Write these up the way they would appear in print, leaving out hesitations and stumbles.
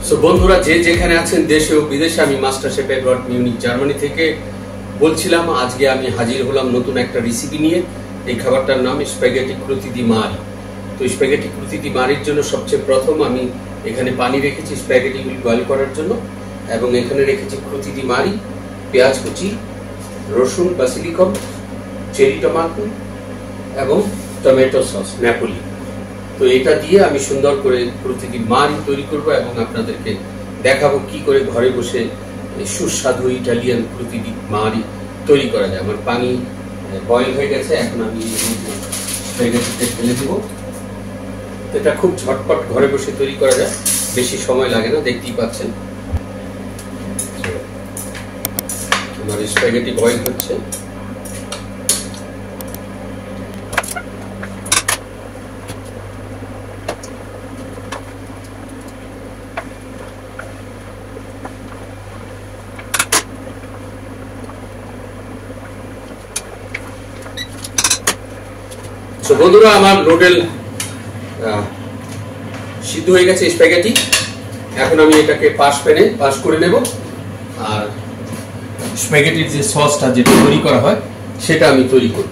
So বন্ধুরা, যে যেখানে আছেন দেশে ও বিদেশে, আমি master chef Edward Munich Germany থেকে বলছিলাম। আজকে আমি হাজির হলাম নতুন একটা রেসিপি নিয়ে। এই খাবারটার নাম স্প্যাগেটি ক্রুতি দি মারি। তো স্প্যাগেটি ক্রুতি দি মারির জন্য সবচেয়ে প্রথম আমি এখানে পানি রেখেছি স্প্যাগেটিগুলি বয়েল করার জন্য, এবং এখানে রেখেছি ক্রুতি দি মারি, পেঁয়াজ কুচি, রসুন, বাসিলিকম, চেরি টমাটো এবং টমেটো সস নেপোলি। তো এটা দিয়ে আমি সুন্দর করে ক্রুতি দি মারি তৈরি করব এবং আপনাদেরকে দেখাবো কি করে ঘরে বসে সুস্বাদু ইটালিয়ান ক্রুতি দি মারি তৈরি করা যায়। আমার পানি বয়েল হয়ে গেছে, এখন আমি স্প্যাগেটিতে ঢেলে দেবো। এটা খুব ঝটপট ঘরে বসে তৈরি করা যায়, বেশি সময় লাগে না, দেখতেই পাচ্ছেন। আমার স্প্যাগেটি বয়েল হচ্ছে। বন্ধুরা, আমার নুডল সিদ্ধ হয়ে গেছে স্প্যাগেটি। এখন আমি এটাকে পাশ করে নেব, আর স্প্যাগেটির যে সসটা যেটা তৈরি করা হয় সেটা আমি তৈরি করব।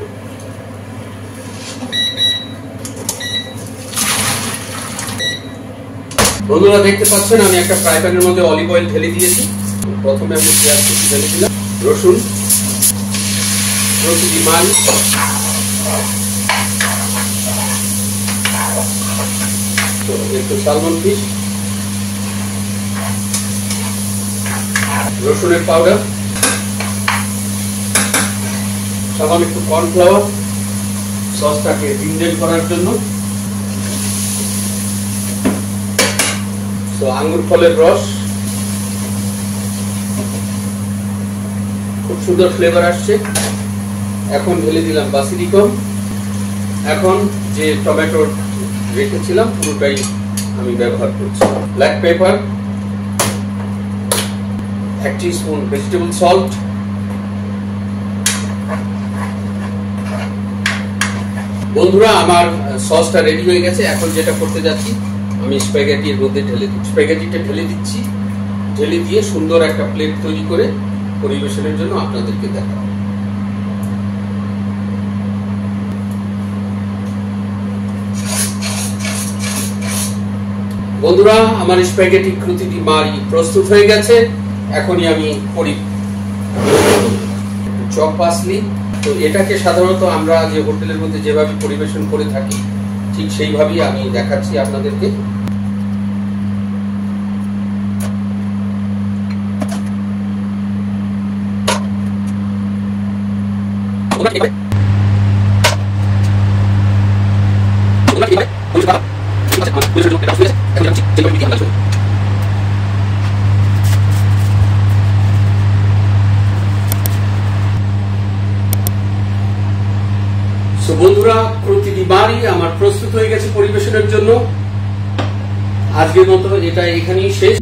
বন্ধুরা, দেখতে পাচ্ছেন আমি একটা ফ্রাই প্যানের মধ্যে অলিভ অয়েল ঢেলে দিয়েছি। প্রথমে আমি পেঁয়াজ কুচি ঢেলে দিলাম, রসুন, ক্রুতি দি মারি, একটু সালমন ফিশ, রসুনের পাউডার, সামান্য একটু কর্নফ্লাওয়ার সসটাকে ইনজেক্ট করার জন্য, আঙ্গুর ফলের রস, খুব সুন্দর ফ্লেভার আসছে। এখন ঢেলে দিলাম বাসিলিকম। এখন যে টমেটো রেখেছিলাম পুরোটাই আমি ব্যবহার করছি। Black pepper, 1 teaspoon vegetable salt, বন্ধুরা আমার সসটা রেডি হয়ে গেছে। এখন যেটা করতে যাচ্ছি, আমি স্প্যাগেটির মধ্যে স্প্যাগেটিটা ঢেলে দিচ্ছি। ঢেলে দিয়ে সুন্দর একটা প্লেট তৈরি করে পরিবেশনের জন্য আপনাদেরকে দেখাবো। বন্ধুরা, আমার স্প্যাগেটি ক্রুতি দি মারি প্রস্তুত হয়ে গেছে। এখনই আমি চপ পাসলি। তো এটাকে সাধারণত আমরা যে হোটেলের মধ্যে যেভাবে পরিবেশন করে থাকি ঠিক সেইভাবেই আমি দেখাচ্ছি আপনাদেরকে। বন্ধুরা, ক্রুতি দি মারি আমার প্রস্তুত হয়ে গেছে পরিবেশনের জন্য। আজকের মতো এটা এখানেই শেষ।